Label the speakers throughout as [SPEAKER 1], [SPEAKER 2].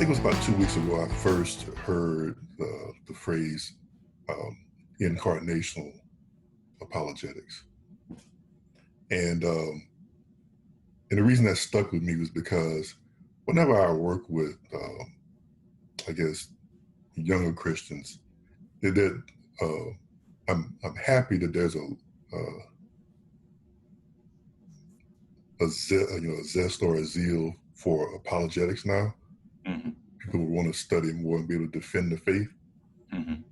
[SPEAKER 1] think it was about 2 weeks ago I first heard the phrase um, incarnational apologetics. And and the reason that stuck with me was because whenever I work with, I guess, younger Christians, that I'm happy that there's a zest or a zeal for apologetics now.
[SPEAKER 2] Mm-hmm.
[SPEAKER 1] People want to study more and be able to defend the faith.
[SPEAKER 2] Mm-hmm.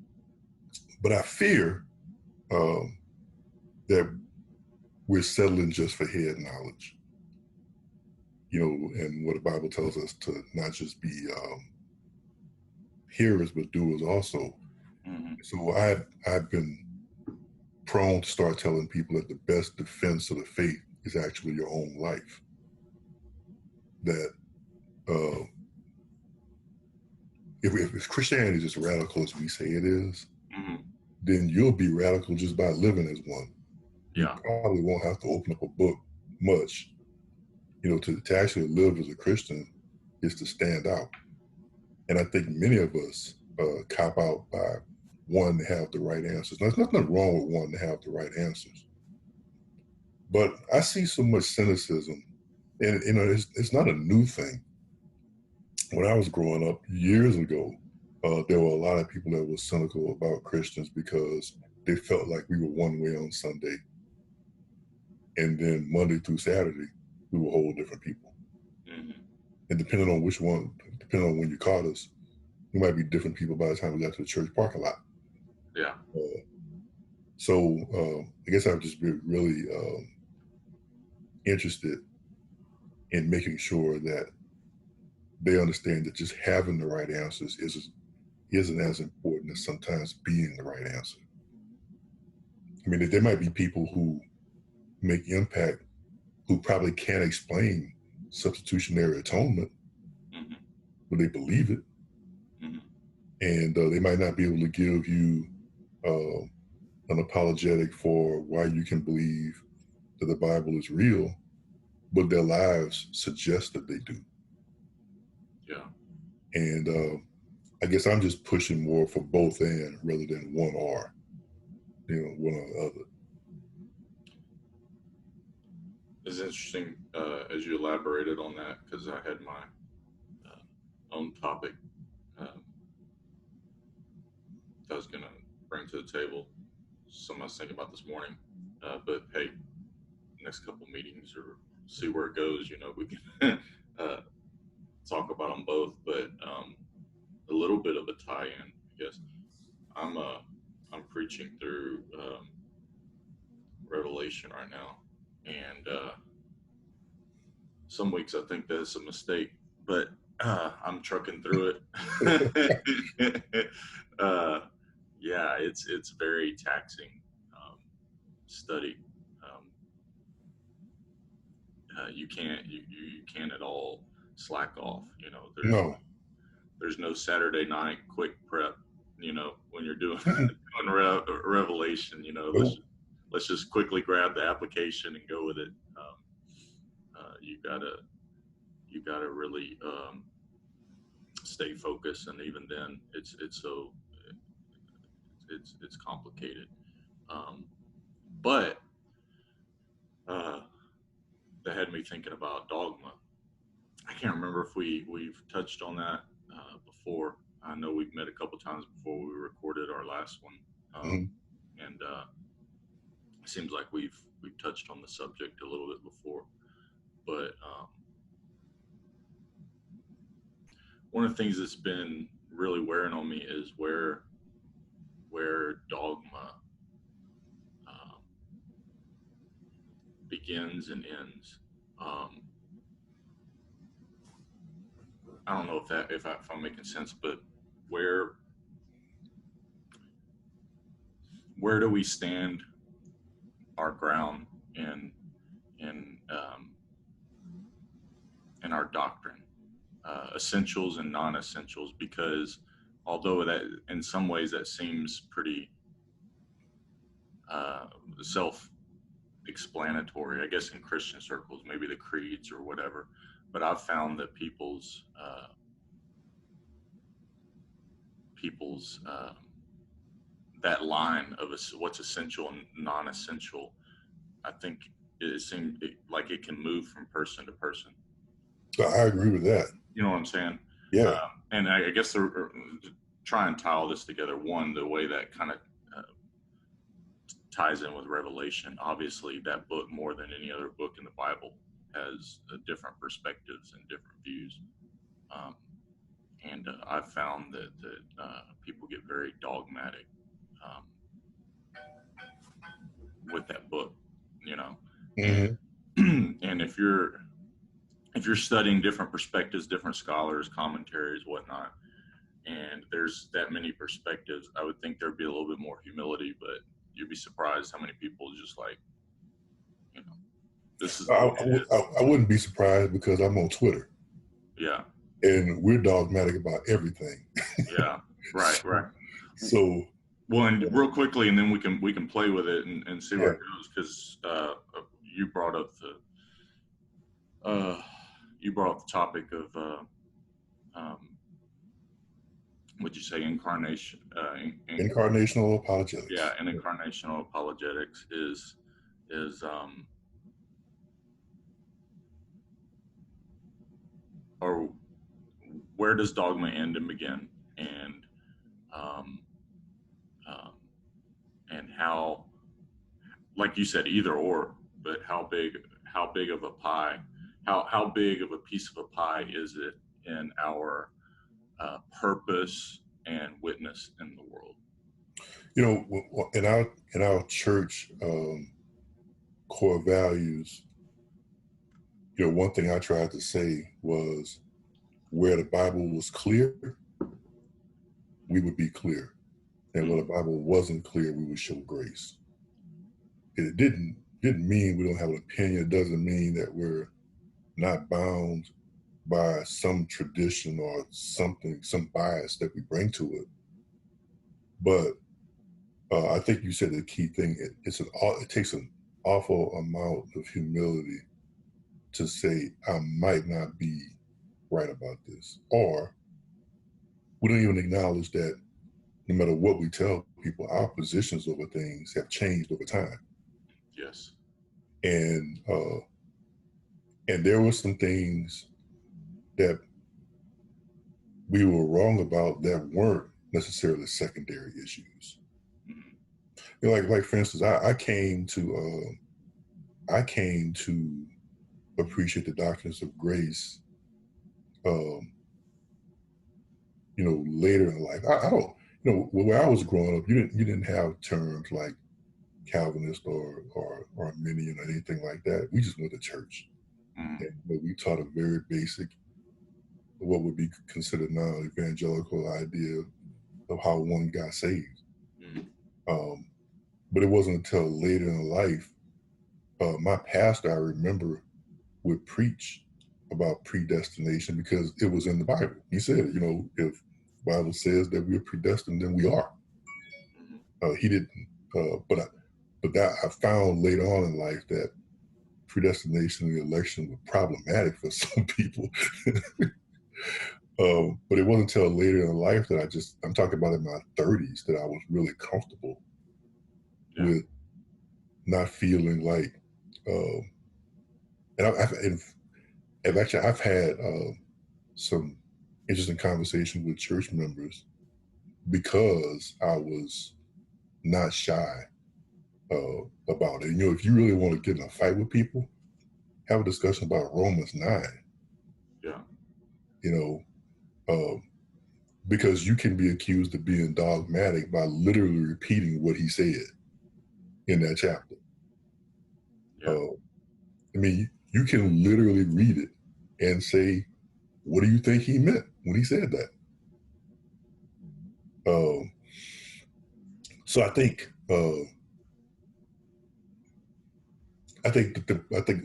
[SPEAKER 1] But I fear that we're settling just for head knowledge, and what the Bible tells us to not just be hearers but doers also.
[SPEAKER 2] Mm-hmm.
[SPEAKER 1] So I've been prone to start telling people that the best defense of the faith is actually your own life. That if Christianity is as radical as we say it is,
[SPEAKER 2] Mm-hmm.
[SPEAKER 1] then you'll be radical just by living as one.
[SPEAKER 2] Yeah.
[SPEAKER 1] You probably won't have to open up a book much. To actually live as a Christian is to stand out. And I think many of us cop out by wanting to have the right answers. Now, there's nothing wrong with wanting to have the right answers. But I see so much cynicism, and it's not a new thing. When I was growing up years ago, there were a lot of people that were cynical about Christians because they felt like we were one way on Sunday, and then Monday through Saturday, we were whole different people.
[SPEAKER 2] Mm-hmm.
[SPEAKER 1] And depending on when you caught us, we might be different people by the time we got to the church parking lot.
[SPEAKER 2] Yeah.
[SPEAKER 1] So I guess I've just been really interested in making sure that they understand that just having the right answers isn't as important as sometimes being the right answer. I mean, there might be people who make impact who probably can't explain substitutionary atonement,
[SPEAKER 2] Mm-hmm.
[SPEAKER 1] but they believe it.
[SPEAKER 2] Mm-hmm.
[SPEAKER 1] And they might not be able to give you an apologetic for why you can believe that the Bible is real, but their lives suggest that they do.
[SPEAKER 2] Yeah.
[SPEAKER 1] And I guess I'm just pushing more for both and rather than one or, one or the other.
[SPEAKER 2] It's interesting as you elaborated on that, because I had my own topic I was going to bring to the table. Something I was thinking about this morning. But hey, next couple meetings or see where it goes, we can talk about them both. But a little bit of a tie-in, I guess. I'm preaching through Revelation right now, and some weeks I think that's a mistake, but I'm trucking through it. Yeah, it's very taxing study. You can't at all slack off. There's no Saturday night quick prep. When you're doing Revelation, let's just quickly grab the application and go with it. You gotta really stay focused, and even then, it's complicated. But that had me thinking about Dogma. I can't remember if we've touched on that before. I know we've met a couple times before we recorded our last one, and it seems like we've touched on the subject a little bit before. But one of the things that's been really wearing on me is where Dogma begins and ends. I don't know if I'm making sense, but where do we stand our ground in our doctrine, essentials and non-essentials? Because although that in some ways that seems pretty self-explanatory, I guess in Christian circles, maybe the creeds or whatever, but I've found that people's people's that line of what's essential and non-essential. I think it seems like it can move from person to person.
[SPEAKER 1] I agree with that.
[SPEAKER 2] You know what I'm saying?
[SPEAKER 1] Yeah.
[SPEAKER 2] And I guess to try and tie all this together, one, the way that kind of ties in with Revelation, obviously that book, more than any other book in the Bible, has different perspectives and different views. And I've found that people get very dogmatic with that book, you know.
[SPEAKER 1] Mm-hmm.
[SPEAKER 2] And if you're studying different perspectives, different scholars, commentaries, whatnot, and there's that many perspectives, I would think there'd be a little bit more humility, but you'd be surprised how many people just like, you know, this is
[SPEAKER 1] I wouldn't be surprised because I'm on Twitter.
[SPEAKER 2] Yeah.
[SPEAKER 1] And we're dogmatic about everything.
[SPEAKER 2] Yeah. Right. Right.
[SPEAKER 1] So.
[SPEAKER 2] Well, and real quickly, and then we can play with it and see where it goes, because you brought up the topic of what'd you say, incarnation?
[SPEAKER 1] Incarnational apologetics.
[SPEAKER 2] Yeah, and incarnational apologetics is or where does dogma end and begin, and how, like you said, either or, but how big of a pie, how big of a piece of a pie is it in our purpose and witness in the world?
[SPEAKER 1] You know, in our church core values, you know, one thing I tried to say was, where the Bible was clear, we would be clear. And where the Bible wasn't clear, we would show grace. It didn't mean we don't have an opinion. It doesn't mean that we're not bound by some tradition or something, some bias that we bring to it. But I think you said the key thing. It takes an awful amount of humility to say, I might not be right about this, or we don't even acknowledge that no matter what we tell people, our positions over things have changed over time.
[SPEAKER 2] Yes.
[SPEAKER 1] And there were some things that we were wrong about that weren't necessarily secondary issues. Mm-hmm. You know, like for instance, I came to appreciate the doctrines of grace, you know, later in life. I don't, you know, when I was growing up, you didn't have terms like Calvinist or Arminian or anything like that. We just went to church. Mm-hmm. And you know, we taught a very basic, what would be considered non-evangelical idea of how one got saved. Mm-hmm. But it wasn't until later in life, my pastor, I remember, would preach about predestination because it was in the Bible. He said, you know, if the Bible says that we're predestined, then we are. He didn't, but that I found later on in life that predestination and election were problematic for some people. But it wasn't until later in life that I'm talking about in my 30s, that I was really comfortable with not feeling like, and I've had some interesting conversations with church members because I was not shy about it. You know, if you really want to get in a fight with people, have a discussion about Romans 9.
[SPEAKER 2] Yeah.
[SPEAKER 1] You know, because you can be accused of being dogmatic by literally repeating what he said in that chapter. Yeah. I mean, you can literally read it and say, what do you think he meant when he said that? So I think I think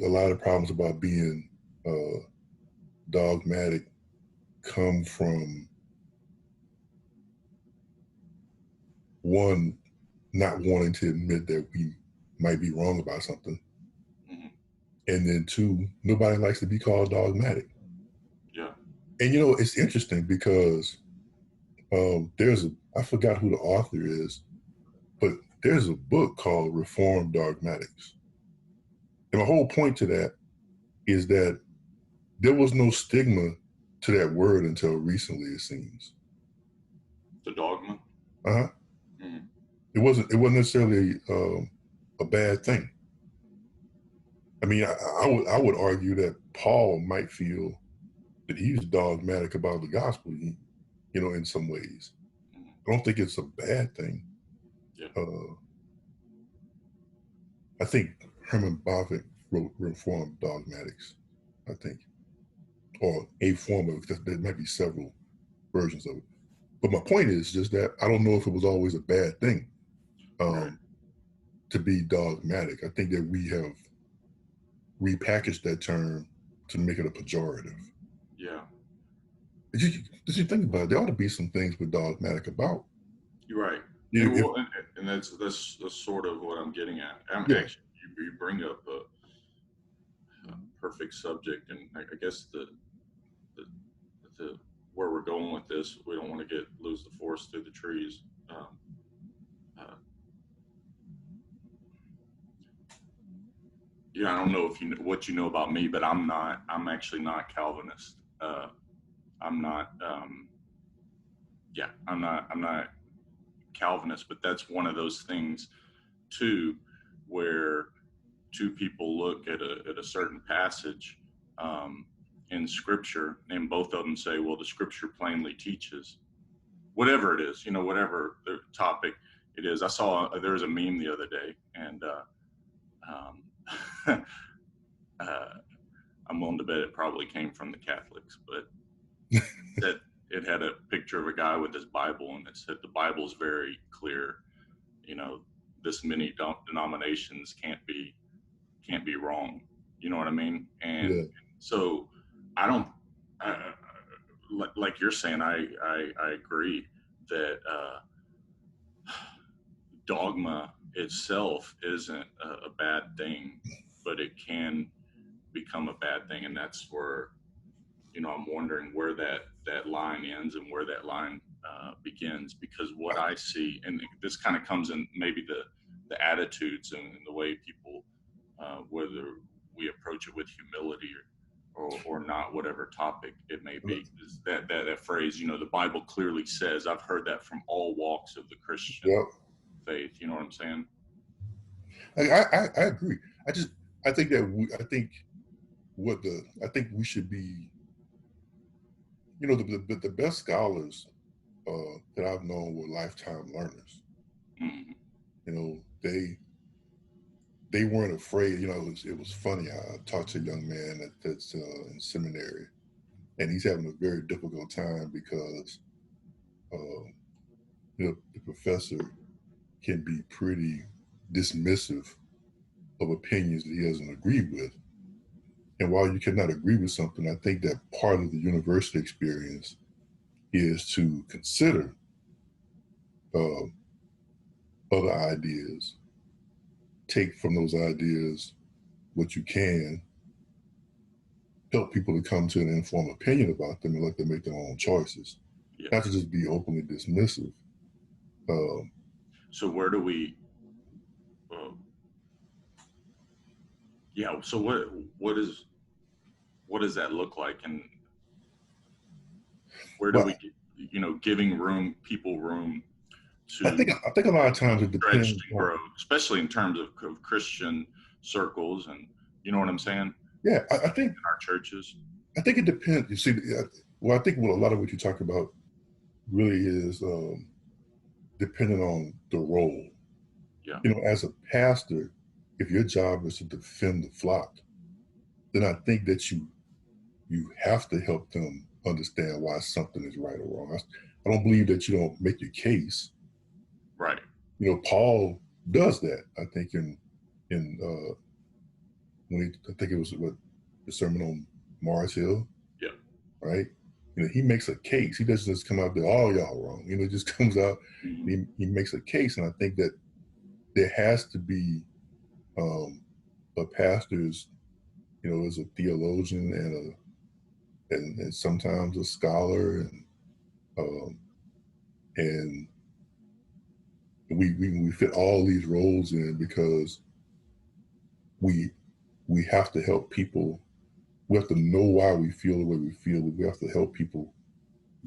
[SPEAKER 1] a lot of problems about being dogmatic come from, one, not wanting to admit that we might be wrong about something. Mm-hmm. And then two, nobody likes to be called dogmatic.
[SPEAKER 2] Yeah.
[SPEAKER 1] And you know, it's interesting because I forgot who the author is, but there's a book called Reformed Dogmatics. And my whole point to that is that there was no stigma to that word until recently, it seems.
[SPEAKER 2] The dogma?
[SPEAKER 1] Uh-huh. Mm-hmm. It wasn't necessarily a bad thing. I mean, I would argue that Paul might feel that he's dogmatic about the gospel, in some ways. I don't think it's a bad thing.
[SPEAKER 2] Yeah.
[SPEAKER 1] I think Herman Bavinck wrote Reformed Dogmatics, I think, or a form of it. There might be several versions of it. But my point is just that I don't know if it was always a bad thing to be dogmatic. I think that we have repackaged that term to make it a pejorative.
[SPEAKER 2] Yeah.
[SPEAKER 1] Did you think about it? There ought to be some things we're dogmatic about.
[SPEAKER 2] You're right. And that's sort of what I'm getting at. Actually, you bring up a perfect subject, and I guess the where we're going with this, we don't want to lose the forest through the trees. I don't know what you know about me, but I'm actually not Calvinist. I'm not Calvinist, but that's one of those things too, where two people look at a certain passage in Scripture, and both of them say, well, the Scripture plainly teaches, whatever it is, whatever the topic it is. I saw there was a meme the other day, and I'm willing to bet it probably came from the Catholics, but that it had a picture of a guy with his Bible, and it said the Bible's very clear. This many denominations can't be wrong. You know what I mean? And so I don't like you're saying. I agree that dogma itself isn't a bad thing, but it can become a bad thing, and that's where I'm wondering where that line ends and where that line begins, because what I see, and this kind of comes in maybe the attitudes and the way people, whether we approach it with humility or not, whatever topic it may be, is that phrase, the Bible clearly says. I've heard that from all walks of the Christian faith. You know what I'm saying?
[SPEAKER 1] I agree. I think we should be, the best scholars that I've known were lifetime learners. Mm-hmm. They weren't afraid. It was funny. I talked to a young man that's in seminary, and he's having a very difficult time because the professor can be pretty dismissive of opinions that he doesn't agree with. And while you cannot agree with something, I think that part of the university experience is to consider other ideas, take from those ideas what you can, help people to come to an informed opinion about them and let them make their own choices, not to just be openly dismissive.
[SPEAKER 2] So where do we? So what does that look like, and where do we get, giving people room to?
[SPEAKER 1] I think a lot of times it depends
[SPEAKER 2] to grow, especially in terms of Christian circles, and you know what I'm saying?
[SPEAKER 1] Yeah, I think
[SPEAKER 2] in our churches.
[SPEAKER 1] I think it depends. You see, I think a lot of what you talk about really is depending on the role.
[SPEAKER 2] Yeah.
[SPEAKER 1] As a pastor, if your job is to defend the flock, then I think that you have to help them understand why something is right or wrong. I don't believe that you don't make your case.
[SPEAKER 2] Right.
[SPEAKER 1] Paul does that. I think in when I think it was the sermon on Mars Hill.
[SPEAKER 2] Yeah.
[SPEAKER 1] Right. He makes a case. He doesn't just come out there, all y'all wrong. It just comes out. Mm-hmm. He makes a case, and I think that there has to be a pastor's, as a theologian and sometimes a scholar, and and we fit all these roles in because we have to help people. We have to know why we feel the way we feel. We have to help people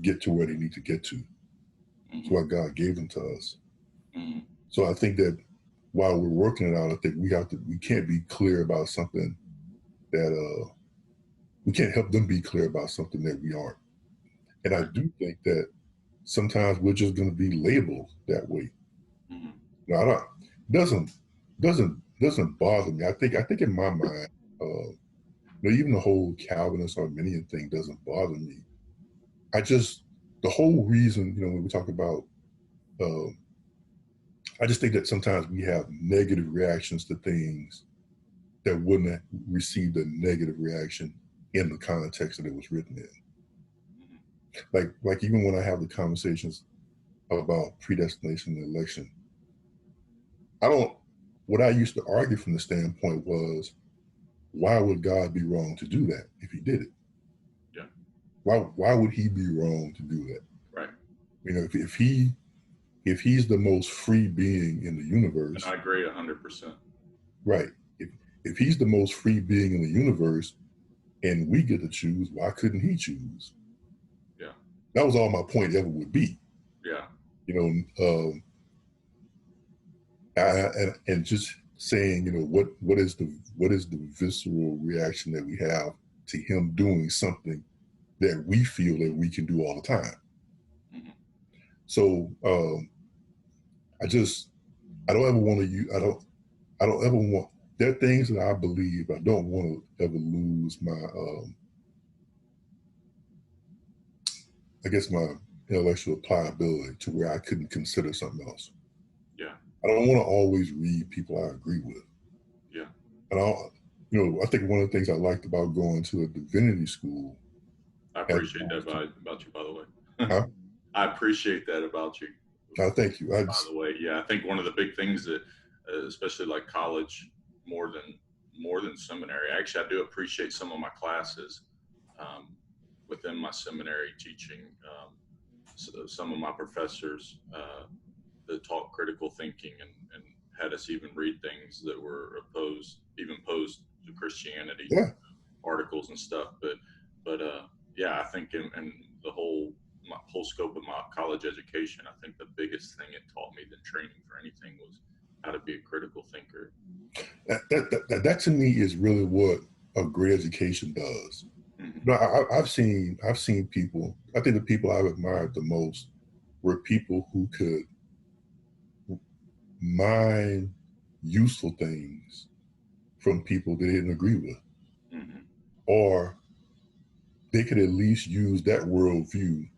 [SPEAKER 1] get to where they need to get to. That's why God gave them to us. So I think that while we're working it out, I think we can't be clear about something that we can't help them be clear about something that we aren't. And I do think that sometimes we're just going to be labeled that way. Now, I don't, doesn't bother me. I think in my mind, even the whole Calvinist Arminian thing doesn't bother me. The whole reason, when we talk about, I just think that sometimes we have negative reactions to things that wouldn't have received a negative reaction in the context that it was written in. Like even when I have the conversations about predestination and election, what I used to argue from the standpoint was, why would God be wrong to do that if he did it?
[SPEAKER 2] Yeah.
[SPEAKER 1] Why would he be wrong to do that?
[SPEAKER 2] Right.
[SPEAKER 1] If he's the most free being in the universe.
[SPEAKER 2] And I agree 100%.
[SPEAKER 1] Right. If he's the most free being in the universe and we get to choose, why couldn't he choose?
[SPEAKER 2] Yeah.
[SPEAKER 1] That was all my point ever would be.
[SPEAKER 2] Yeah.
[SPEAKER 1] And just saying, what is the visceral reaction that we have to him doing something that we feel that we can do all the time. So I don't ever want to use, I don't ever want, there are things that I believe, I don't want to ever lose my, I guess my intellectual pliability to where I couldn't consider something else.
[SPEAKER 2] Yeah.
[SPEAKER 1] I don't want to always read people I agree with.
[SPEAKER 2] Yeah.
[SPEAKER 1] And I think one of the things I liked about going to a divinity school.
[SPEAKER 2] I appreciate that about you, by the way.
[SPEAKER 1] Huh?
[SPEAKER 2] I appreciate that about you.
[SPEAKER 1] Thank you.
[SPEAKER 2] By the way, yeah, I think one of the big things that, especially like college, more than seminary. Actually, I do appreciate some of my classes within my seminary teaching. So some of my professors that taught critical thinking and had us even read things that were opposed to Christianity, articles and stuff. But yeah, I think in the whole scope of my college education, I think the biggest thing it taught me than training for anything was how to be a critical thinker.
[SPEAKER 1] That to me is really what a great education does. I've seen people. I think the people I've admired the most were people who could mine useful things from people they didn't agree with, or they could at least use that worldview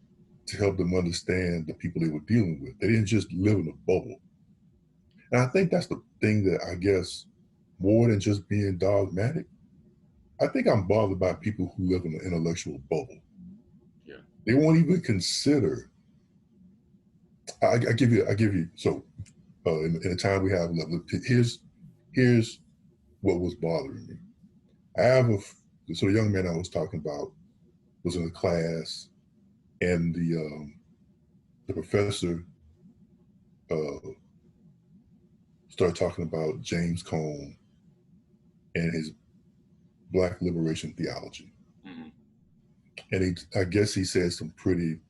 [SPEAKER 1] to help them understand the people they were dealing with. They didn't just live in a bubble. And I think that's the thing that I guess more than just being dogmatic, I think I'm bothered by people who live in an intellectual bubble.
[SPEAKER 2] Yeah.
[SPEAKER 1] They won't even consider. I give you. So in the time we have left, here's what was bothering me. I have the young man I was talking about was in a class, and the professor started talking about James Cone and his Black liberation theology. And I guess he said some pretty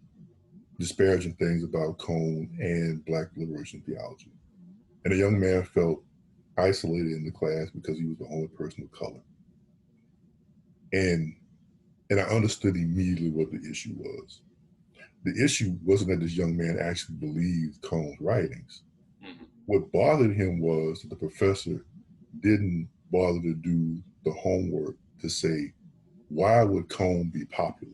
[SPEAKER 1] disparaging things about Cone and Black liberation theology. And the young man felt isolated in the class because he was the only person of color. And I understood immediately what the issue was. The issue wasn't that this young man actually believed Cone's writings. What bothered him was that the professor didn't bother to do the homework to say, why would Cone be popular?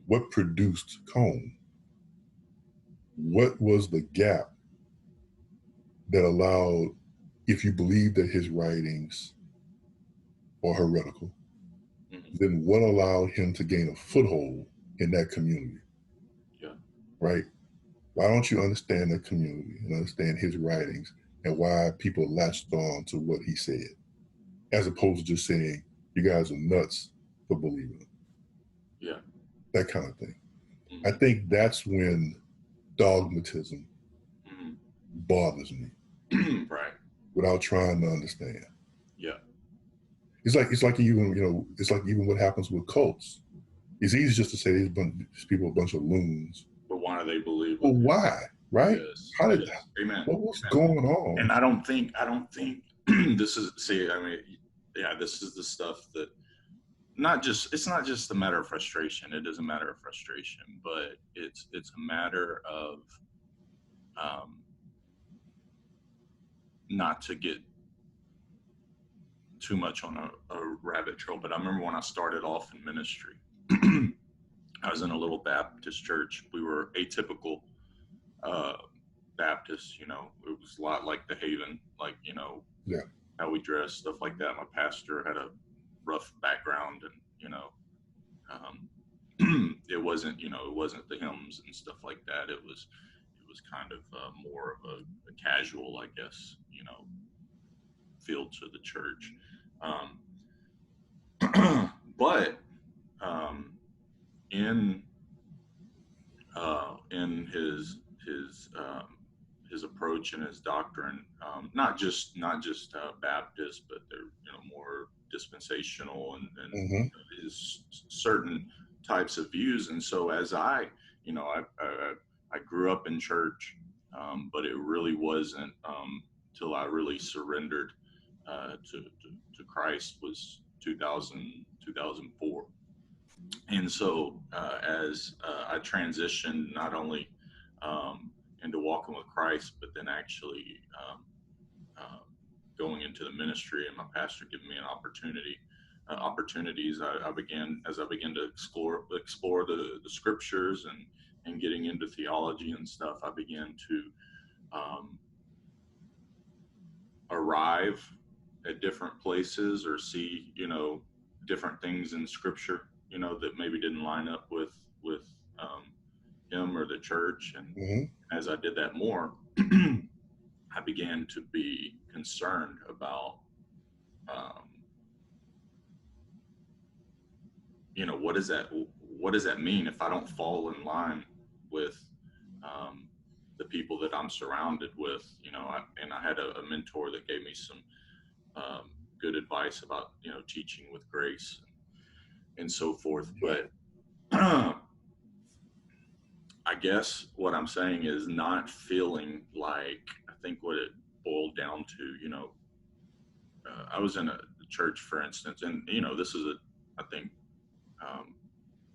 [SPEAKER 1] What produced Cone? What was the gap that allowed, if you believe that his writings are heretical, then what allowed him to gain a foothold in that community?
[SPEAKER 2] Yeah.
[SPEAKER 1] Right? Why don't you understand the community and understand his writings and why people latched on to what he said, as opposed to just saying, you guys are nuts for believing it.
[SPEAKER 2] Yeah.
[SPEAKER 1] That kind of thing. I think that's when dogmatism
[SPEAKER 2] Mhm.
[SPEAKER 1] bothers me
[SPEAKER 2] Right.
[SPEAKER 1] without trying to understand.
[SPEAKER 2] Yeah.
[SPEAKER 1] It's like even it's like even what happens with cults. It's easy just to say these people are a bunch of loons.
[SPEAKER 2] But why do they believe
[SPEAKER 1] Well,
[SPEAKER 2] what they
[SPEAKER 1] why? Right?
[SPEAKER 2] Yes.
[SPEAKER 1] How did
[SPEAKER 2] Yes. Amen.
[SPEAKER 1] what's
[SPEAKER 2] Amen.
[SPEAKER 1] going on?
[SPEAKER 2] And I don't think this is, see, I mean, yeah, this is the stuff that it's not just a matter of frustration. It is a matter of frustration, but it's a matter of not to get too much on a rabbit trail. But I remember when I started off in ministry, I was in a little Baptist church. We were atypical Baptists, you know. It was a lot like the Haven, like, you know,
[SPEAKER 1] Yeah.
[SPEAKER 2] how we dressed, stuff like that. My pastor had a rough background, and, you know, it wasn't the hymns and stuff like that. It was kind of more of a casual, I guess, you know, feel to the church. But in his approach and his doctrine, not just Baptist, but they're, you know, more dispensational and
[SPEAKER 1] Mm-hmm.
[SPEAKER 2] his certain types of views. And so as I grew up in church, but it really wasn't till I really surrendered to Christ was 2004. And so as I transitioned not only into walking with Christ, but then actually going into the ministry, and my pastor giving me an opportunities, I began to explore the scriptures and getting into theology and stuff. I began to arrive at different places or see, you know, different things in scripture, you know, that maybe didn't line up with him or the church. And
[SPEAKER 1] Mm-hmm.
[SPEAKER 2] as I did that more, I began to be concerned about, you know, what does that mean if I don't fall in line with the people that I'm surrounded with, you know. I had a mentor that gave me some good advice about, you know, teaching with grace and so forth. But I guess what I'm saying is not feeling like, I think what it boiled down to, you know, I was in a church, for instance, and, you know, this is I think,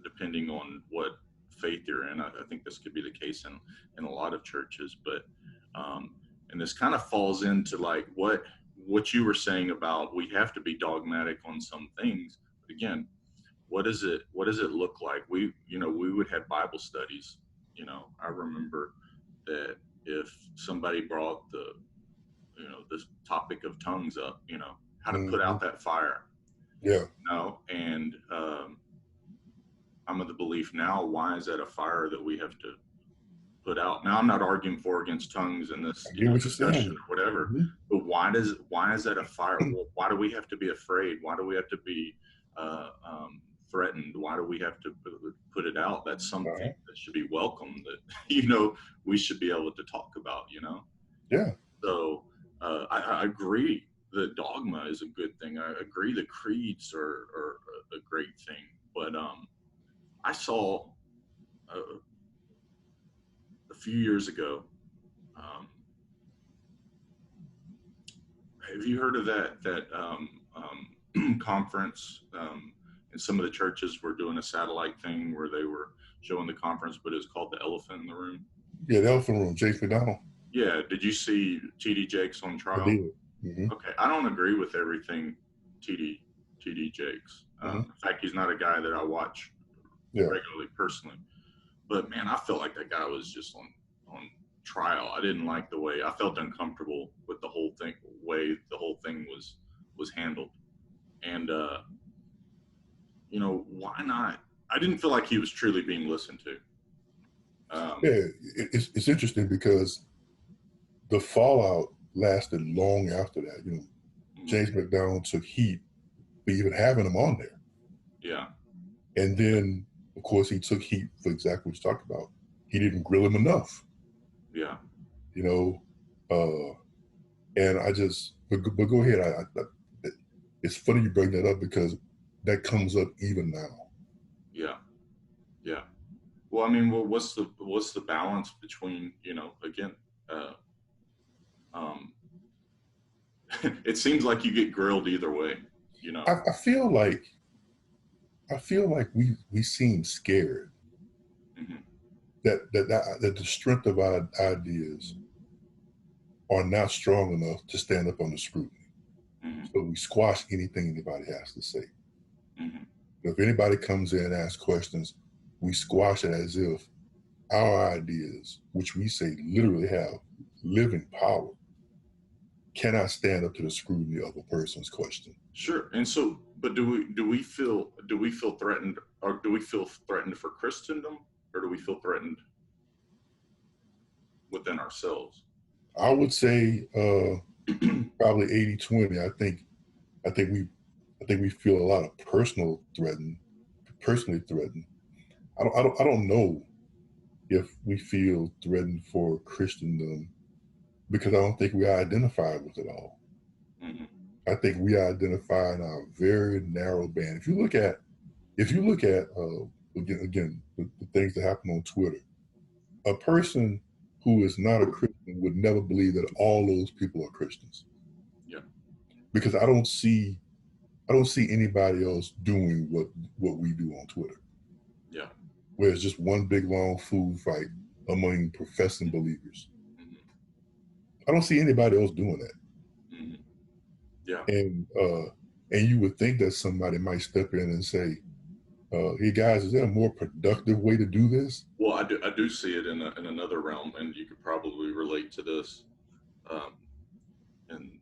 [SPEAKER 2] depending on what faith you're in, I think this could be the case in a lot of churches, but, and this kind of falls into like what you were saying about, we have to be dogmatic on some things. But again, what does it look like? We would have Bible studies. You know, I remember that if somebody brought this topic of tongues up, you know, how to put out that fire.
[SPEAKER 1] Yeah.
[SPEAKER 2] You know, and I'm of the belief now, why is that a fire that we have to put out? Now, I'm not arguing for or against tongues in this, you know, discussion or whatever, but why is that a fire? Why do we have to be afraid? Why do we have to be threatened? Why do we have to put it out? That's something that should be welcomed, that, you know, we should be able to talk about, you know?
[SPEAKER 1] Yeah.
[SPEAKER 2] So I agree that dogma is a good thing. I agree that creeds are a great thing. But I saw a few years ago, have you heard of that conference? And some of the churches were doing a satellite thing where they were showing the conference, but it was called The Elephant in the Room.
[SPEAKER 1] Yeah, The Elephant Room, James McDonald.
[SPEAKER 2] Yeah, did you see T.D. Jakes on trial?
[SPEAKER 1] I did. Mm-hmm.
[SPEAKER 2] Okay, I don't agree with everything T.D. Jakes. In fact, he's not a guy that I watch regularly personally. But man, I felt like that guy was just on trial. I didn't like the way, I felt uncomfortable with the whole thing was handled. And you know, why not? I didn't feel like he was truly being listened to.
[SPEAKER 1] It's interesting because the fallout lasted long after that. You know, James McDonald took heat for even having him on there.
[SPEAKER 2] Yeah.
[SPEAKER 1] And then, of course, he took heat for exactly what you talked about. He didn't grill him enough.
[SPEAKER 2] Yeah.
[SPEAKER 1] you know. And I just, but go ahead. It's funny you bring that up because that comes up even now.
[SPEAKER 2] Yeah. Yeah. Well, I mean, well, what's the balance between, again, uh, um, it seems like you get grilled either way, you know.
[SPEAKER 1] I feel like we seem scared
[SPEAKER 2] Hmm.
[SPEAKER 1] that the strength of our ideas are not strong enough to stand up under scrutiny.
[SPEAKER 2] Hmm.
[SPEAKER 1] So we squash anything anybody has to say.
[SPEAKER 2] Hmm.
[SPEAKER 1] If anybody comes in and asks questions, we squash it as if our ideas, which we say literally have living power, cannot stand up to the scrutiny of a person's question.
[SPEAKER 2] Sure. And so, but do we feel threatened, or do we feel threatened for Christendom, or do we feel threatened within ourselves?
[SPEAKER 1] I would say probably 80-20. I think we I think we feel a lot of personally threatened. I don't know if we feel threatened for Christendom because I don't think we identify with it all.
[SPEAKER 2] Hmm.
[SPEAKER 1] I think we identify in a very narrow band. If you look at again the things that happen on Twitter, a person who is not a Christian would never believe that all those people are Christians
[SPEAKER 2] Yeah.
[SPEAKER 1] because I don't see anybody else doing what we do on Twitter,
[SPEAKER 2] Yeah.
[SPEAKER 1] where it's just one big long food fight among professing believers.
[SPEAKER 2] Hmm.
[SPEAKER 1] I don't see anybody else doing that.
[SPEAKER 2] Hmm. Yeah.
[SPEAKER 1] And you would think that somebody might step in and say, "Hey guys, is there a more productive way to do this?"
[SPEAKER 2] Well, I do see it in another realm, and you could probably relate to this. Um,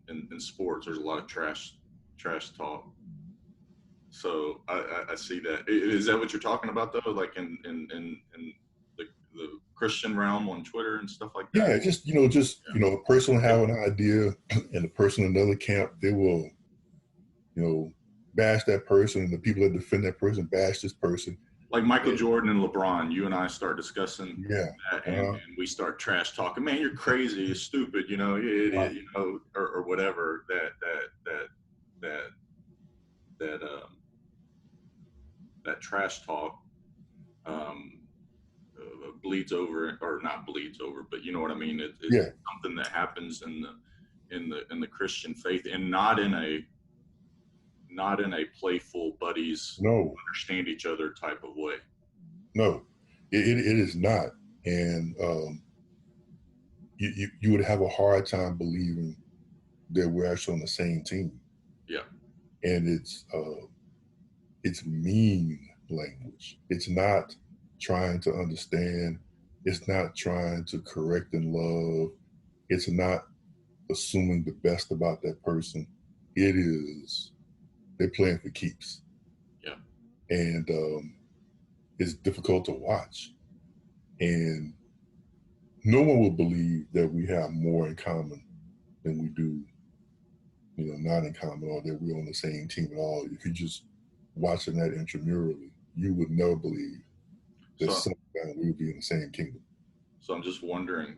[SPEAKER 2] in sports, there's a lot of trash talk. So I see that. Is that what you're talking about though? Like in the Christian realm on Twitter and stuff like that?
[SPEAKER 1] Yeah, a person will have an idea, and the person in another camp they will, you know, bash that person, and the people that defend that person bash this person.
[SPEAKER 2] Like Michael
[SPEAKER 1] And,
[SPEAKER 2] Jordan and LeBron, you and I start discussing
[SPEAKER 1] yeah,
[SPEAKER 2] that, and,
[SPEAKER 1] uh,
[SPEAKER 2] and we start trash talking. Man, you're crazy, you're stupid, you idiot,
[SPEAKER 1] right.
[SPEAKER 2] or whatever. That trash talk um, bleeds over, or not bleeds over, but you know what I mean. It's
[SPEAKER 1] Yeah,
[SPEAKER 2] something that happens in the Christian faith, and not in a playful buddies
[SPEAKER 1] no,
[SPEAKER 2] understand each other type of way.
[SPEAKER 1] no, it is not, and you would have a hard time believing that we're actually on the same team,
[SPEAKER 2] Yeah.
[SPEAKER 1] and it's mean language. It's not trying to understand. It's not trying to correct and love. It's not assuming the best about that person. It is they're playing for keeps,
[SPEAKER 2] Yeah.
[SPEAKER 1] and it's difficult to watch. And no one will believe that we have more in common than we do, not in common, or that we're on the same team at all. If you just watching that intramurally, you would never believe that
[SPEAKER 2] So
[SPEAKER 1] sometime we would be in the same kingdom.
[SPEAKER 2] so I'm just wondering,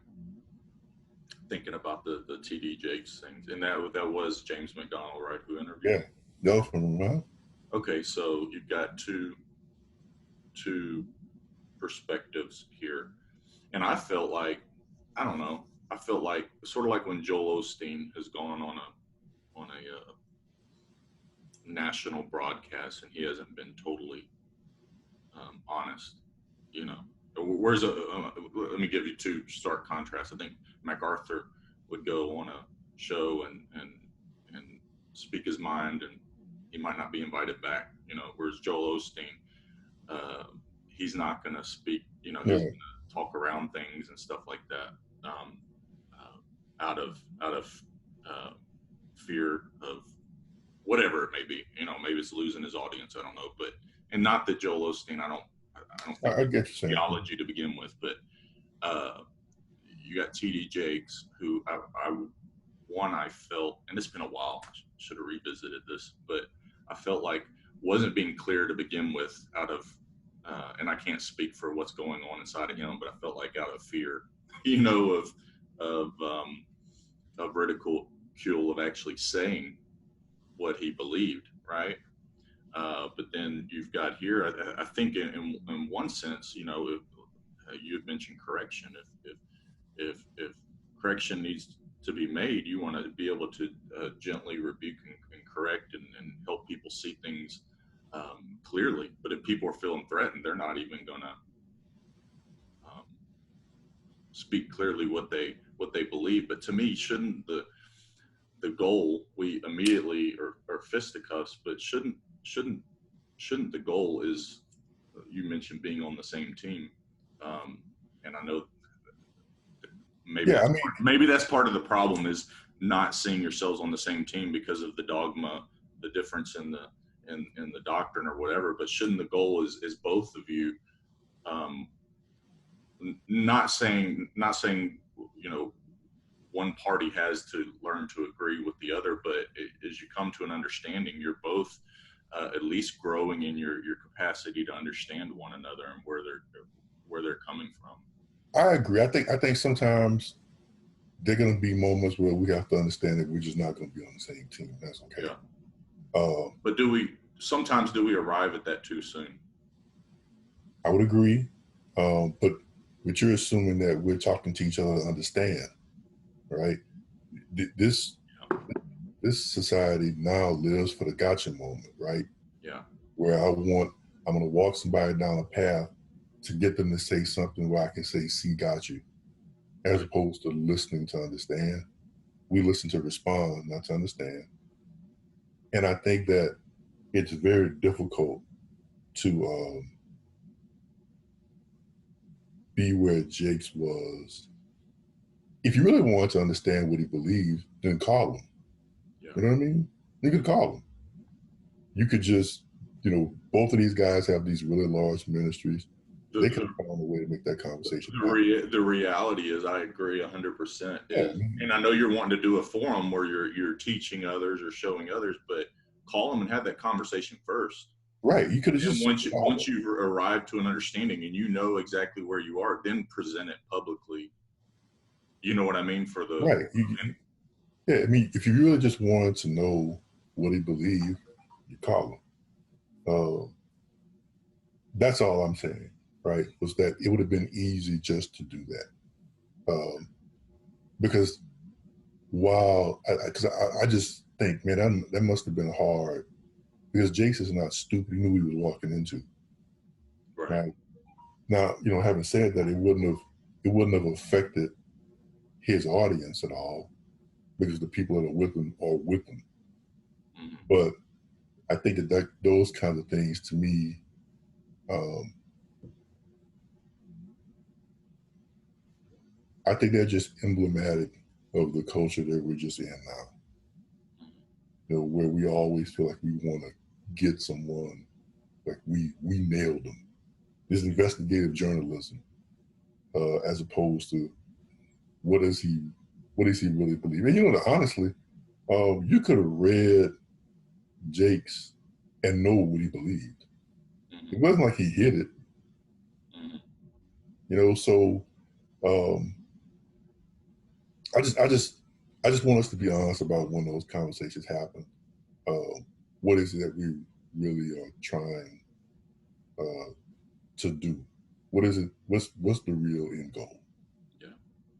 [SPEAKER 2] thinking about the TD Jakes things, and that was James McDonald, right, who interviewed
[SPEAKER 1] Yeah,
[SPEAKER 2] him?
[SPEAKER 1] that was from
[SPEAKER 2] Okay, so you've got two perspectives here, and I felt like, I don't know, I felt like sort of like when Joel Osteen has gone on a national broadcast, and he hasn't been totally honest, you know. Where's let me give you two stark contrasts. I think MacArthur would go on a show and speak his mind, and he might not be invited back, whereas Joel Osteen, uh, he's not going to speak, he's
[SPEAKER 1] right.
[SPEAKER 2] going to talk around things and stuff like that, out of uh, fear of whatever it may be. Maybe it's losing his audience. I don't know, but and not that Joel Osteen. I don't think
[SPEAKER 1] I
[SPEAKER 2] he
[SPEAKER 1] get you saying.
[SPEAKER 2] theology to begin with, but uh, you got T.D. Jakes, who I felt, and it's been a while. I should have revisited this, but I felt like wasn't being clear to begin with, and I can't speak for what's going on inside of him, but I felt like out of fear, you know, of ridicule of actually saying what he believed, right? But then you've got here, I think, in one sense, you know, you had mentioned correction. If correction needs to be made, you want to be able to gently rebuke and correct and help people see things clearly. But if people are feeling threatened, they're not even going to um, speak clearly what they believe. But to me, shouldn't the goal, we immediately are fisticuffs, but shouldn't the goal is, you mentioned being on the same team, and I know
[SPEAKER 1] Yeah, I mean,
[SPEAKER 2] maybe that's part of the problem, is not seeing yourselves on the same team because of the dogma, the difference in the doctrine or whatever. But shouldn't the goal is both of you, um, not saying you know, one party has to learn to agree with the other, but as you come to an understanding, you're both at least growing in your capacity to understand one another and where they're coming from.
[SPEAKER 1] I agree. I think sometimes there are going to be moments where we have to understand that we're just not going to be on the same team. That's okay.
[SPEAKER 2] Yeah. But do we arrive at that too soon?
[SPEAKER 1] I would agree. But you're assuming that we're talking to each other to understand, right? This society now lives for the gotcha moment, right?
[SPEAKER 2] Yeah.
[SPEAKER 1] Where I'm going to walk somebody down a path to get them to say something where I can say, see, got you, as opposed to listening to understand. We listen to respond, not to understand. And I think that it's very difficult to be where Jake's was. If you really want to understand what he believes, then call him.
[SPEAKER 2] Yeah.
[SPEAKER 1] You know what I mean? You could call him. You could just, both of these guys have these really large ministries. They could have found a way to make that conversation happen.
[SPEAKER 2] The reality is, I agree 100%.
[SPEAKER 1] Yeah.
[SPEAKER 2] And I know you're wanting to do a forum where you're teaching others or showing others, but call them and have that conversation first.
[SPEAKER 1] Right. You could have just,
[SPEAKER 2] once you've arrived to an understanding and you know exactly where you are, then present it publicly. You know what I mean? For the
[SPEAKER 1] right. Yeah. I mean, if you really just wanted to know what he believed, you call him. That's all I'm saying, right? Was that it would have been easy just to do that. Because I just think, man, that must have been hard, because Jason's not stupid. He knew he was walking into.
[SPEAKER 2] Right.
[SPEAKER 1] Now, having said that, it wouldn't have affected his audience at all, because the people that are with him are with him.
[SPEAKER 2] Mm-hmm.
[SPEAKER 1] But I think that those kinds of things, to me, I think they're just emblematic of the culture that we're just in now. Where we always feel like we want to get someone, like we nailed them. This investigative journalism, as opposed to what does he really believe? And honestly, you could have read Jake's and know what he believed.
[SPEAKER 2] Mm-hmm.
[SPEAKER 1] It wasn't like he hid it.
[SPEAKER 2] Mm-hmm.
[SPEAKER 1] So I just want us to be honest about when those conversations happen. What is it that we really are trying to do? What is it? What's the real end goal?
[SPEAKER 2] Yeah.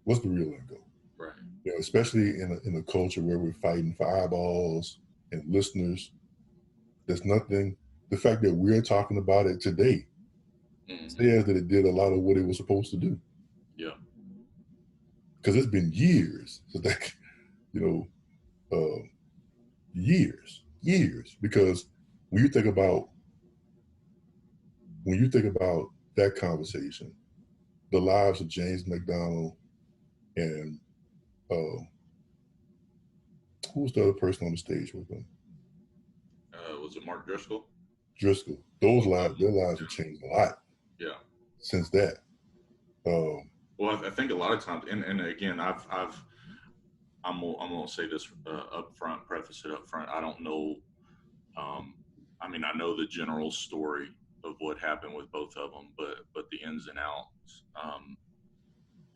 [SPEAKER 1] What's the real end goal?
[SPEAKER 2] Right.
[SPEAKER 1] Especially in a culture where we're fighting for eyeballs and listeners. There's nothing. The fact that we're talking about it today says that it did a lot of what it was supposed to do.
[SPEAKER 2] Yeah.
[SPEAKER 1] Because it's been years. So that, years. Because when you think about that conversation, the lives of James McDonald and who's the other person on the stage with him?
[SPEAKER 2] Was it Mark Driscoll?
[SPEAKER 1] Driscoll. Those lives, their lives have changed a lot.
[SPEAKER 2] Yeah.
[SPEAKER 1] Since that.
[SPEAKER 2] Well, I think a lot of times, and again, I'm gonna say this up front, preface it up front. I don't know. I mean, I know the general story of what happened with both of them, but the ins and outs,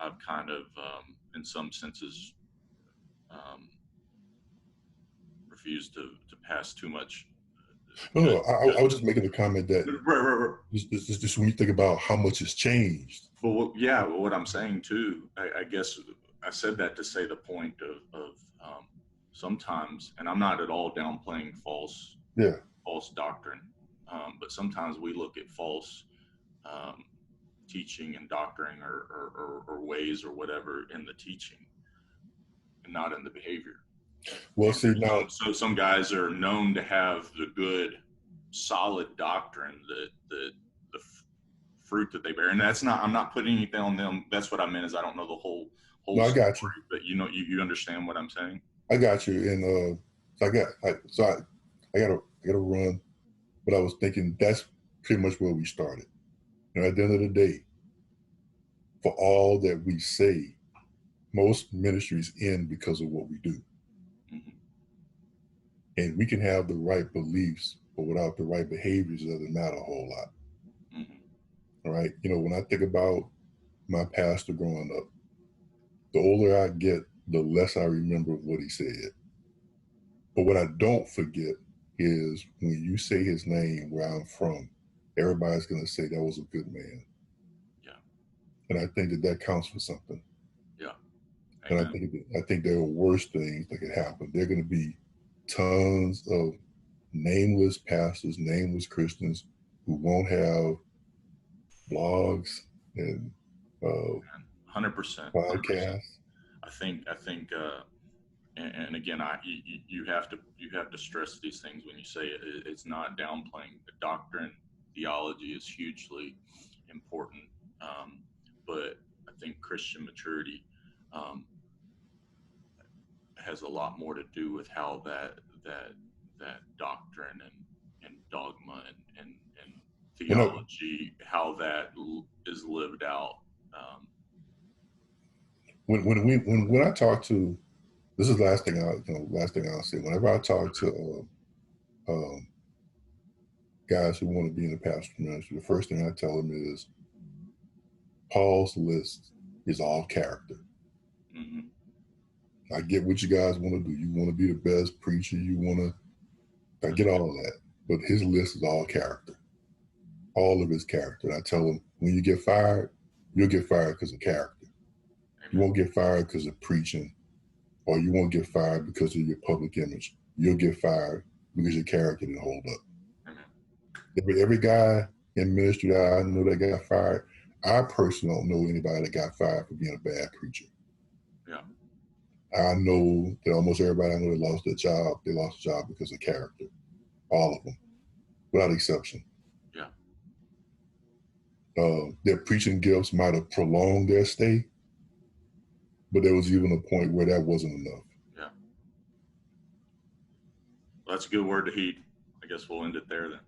[SPEAKER 2] I've kind of, in some senses, refused to pass too much.
[SPEAKER 1] No, I was just making a comment that
[SPEAKER 2] Right.
[SPEAKER 1] just when you think about how much has changed.
[SPEAKER 2] Well, yeah. Well, what I'm saying too, I guess I said that to say the point of sometimes, and I'm not at all downplaying false doctrine, but sometimes we look at false teaching and doctrine or ways or whatever in the teaching and not in the behavior.
[SPEAKER 1] Well, see now,
[SPEAKER 2] so some guys are known to have the good, solid doctrine, the fruit that they bear, and that's not. I'm not putting anything on them. That's what I meant. Is I don't know the whole
[SPEAKER 1] no, I
[SPEAKER 2] story,
[SPEAKER 1] got you.
[SPEAKER 2] but you understand what I'm saying.
[SPEAKER 1] I got you, and so I gotta run, but I was thinking that's pretty much where we started. At the end of the day, for all that we say, most ministries end because of what we do.
[SPEAKER 2] Mm-hmm.
[SPEAKER 1] And we can have the right beliefs, but without the right behaviors, it doesn't matter a whole lot.
[SPEAKER 2] Mm-hmm.
[SPEAKER 1] All right. When I think about my pastor growing up, the older I get, the less I remember what he said. But what I don't forget is when you say his name where I'm from, everybody's going to say that was a good man.
[SPEAKER 2] Yeah.
[SPEAKER 1] And I think that counts for something.
[SPEAKER 2] Yeah.
[SPEAKER 1] Amen. And I think there are worse things that could happen. There are going to be tons of nameless pastors, nameless Christians who won't have blogs and
[SPEAKER 2] 100%.
[SPEAKER 1] podcasts.
[SPEAKER 2] I think, and again, you have to stress these things when you say it. It's not downplaying the doctrine. Theology is hugely important, but I think Christian maturity has a lot more to do with how that doctrine and dogma and theology, how that is lived out.
[SPEAKER 1] When I talk to, this is the last thing I'll say. Whenever I talk to guys who want to be in the pastoral ministry, the first thing I tell them is Paul's list is all character.
[SPEAKER 2] Mm-hmm.
[SPEAKER 1] I get what you guys want to do. You want to be the best preacher. You want to. I get all of that, but his list is all character. All of his character. And I tell him, when you get fired, you'll get fired because of character. You won't get fired because of preaching, or you won't get fired because of your public image. You'll get fired because your character didn't hold up. Every guy in ministry that I know that got fired, I personally don't know anybody that got fired for being a bad preacher.
[SPEAKER 2] Yeah.
[SPEAKER 1] I know that almost everybody I know that lost their job, they lost their job because of character. All of them, without exception.
[SPEAKER 2] Yeah.
[SPEAKER 1] Their preaching gifts might have prolonged their stay, but there was even a point where that wasn't enough.
[SPEAKER 2] Yeah. Well, that's a good word to heed. I guess we'll end it there then.